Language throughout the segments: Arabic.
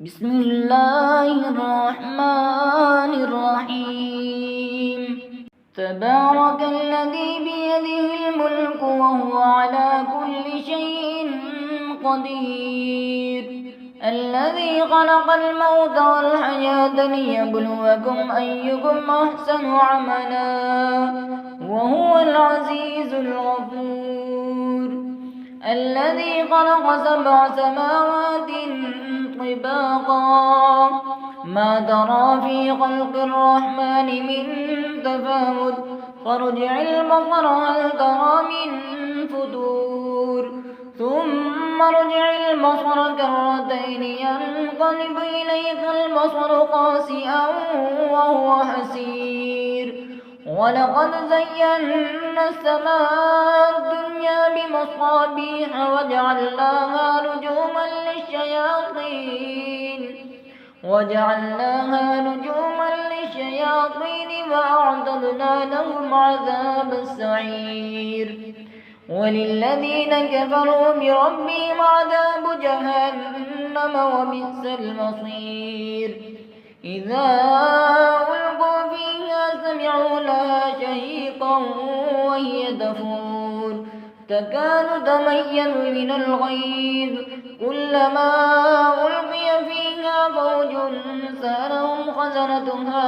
بسم الله الرحمن الرحيم. تبارك الذي بيده الملك وهو على كل شيء قدير. الذي خلق الموت والحياة ليبلوكم أيكم أحسن عملا وهو العزيز الغفور. الذي خلق 7 سماوات طباقا ما ترى في خلق الرحمن من تفاوت فارجع البصر هل ترى من فتور ثم ارجع البصر كرتين ينقلب إليك البصر خاسئا وهو حسير. ولقد زينا السماء الدنيا بمصابيح وجعلناها رجوما للشياطين وأعتدنا لهم عذاب السعير. وللذين كفروا بربهم عذاب جهنم وبئس المصير. إذا ألقوا فيها سمعوا لها شهيقا وهي تفور تكاد تميز من الغيظ كلما ألقي فيها فوج سألهم خزنتها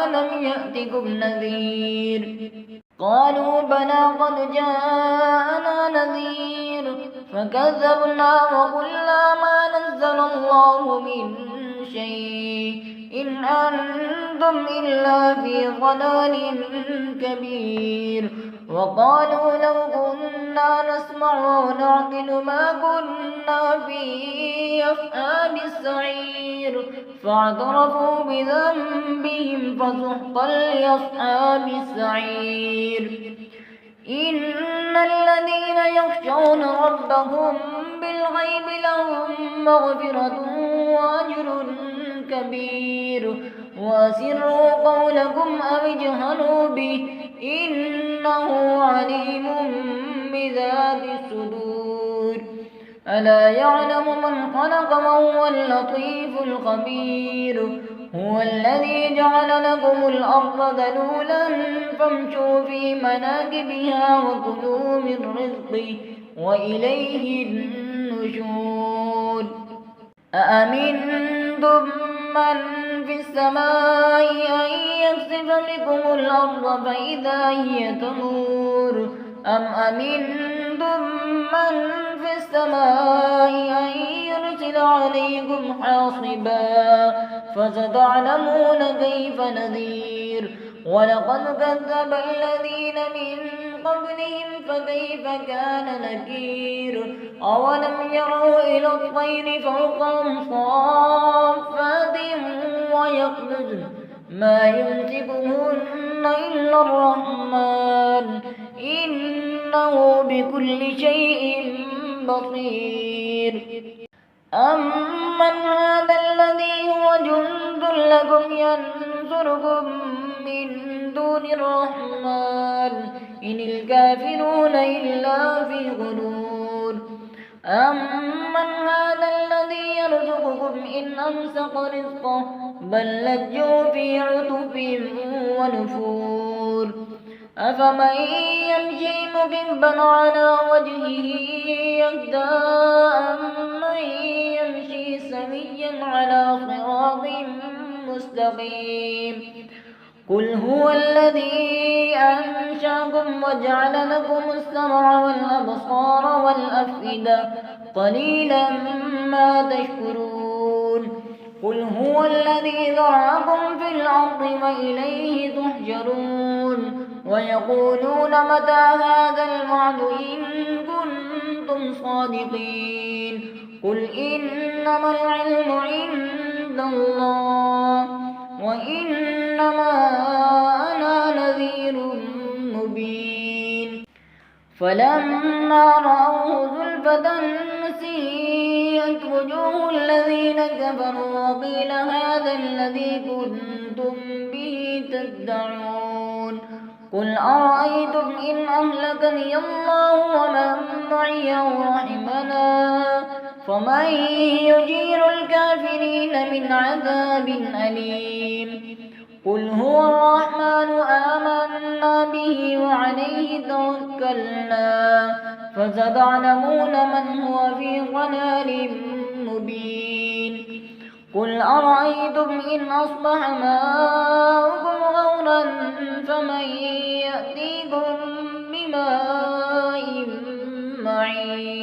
ألم يأتكم نذير قالوا بلى قد جاءنا نذير فكذبنا وقلنا ما نزل الله من شيء إن أنتم إلا في ضلال كبير. وقالوا لو كنا نسمع ونعقل ما كنا في أصحاب السعير فاعترفوا بذنبهم فسحقا لأصحاب السعير. إن الذين يخشون ربهم بالغيب لهم مغفرة وأجر كبير. وأسروا قولكم أو اجهروا به إنه عليم بذات الصدور. ألا يعلم من خلق وهو اللطيف الخبير. هو الذي جعل لكم الأرض ذلولا فامشوا في مناكبها وكلوا من رزقه وإليه النشور. أأمنتم من في السماء أن يخسف بكم الأرض فإذا هي تمور أم أمنتم من في السماء أن يرسل عليكم حاصبا فستعلمون كيف نذير. ولقد كذب الذين من قبلهم فكيف كان نكير. أولم يروا إلى الطير فوقهم صافات ويقبضن ما يمسكهن إلا الرحمن إنه بكل شيء بصير. أمن هذا الذي هو جند لكم ينصركم من دون الرحمن إن الكافرون إلا في غرور. أمن هذا الذي يرزقكم إن أمسك رزقه بل لجوا في عتب ونفور. أفمن يمشي مكبا على وجهه يهدى أمن يمشي سويا على صراط مستقيم. قل هو الذي أنشأكم وجعل لكم السمع والأبصار والأفئدة قليلا ما تشكرون. قل هو الذي ذرأكم في الأرض وإليه تحشرون. ويقولون متى هذا الوعد إن كنتم صادقين. قل إنما العلم عند الله وإنما أنا نذير مبين. فلما رأوه زلفة سيئت وجوه الذين كفروا وقيل هذا الذي كنتم به تدعون. قل أرأيتم إن أهلكني الله ومن معي أو رحمنا فمن يجير الكافرين الكافرين من عذاب أليم قل هو الرحمن آمنا به وعليه توكلنا فستعلمون من هو في ضلال مبين قل أرأيتم إن أصبح ماؤكم غورا فمن يأتيكم بماء معين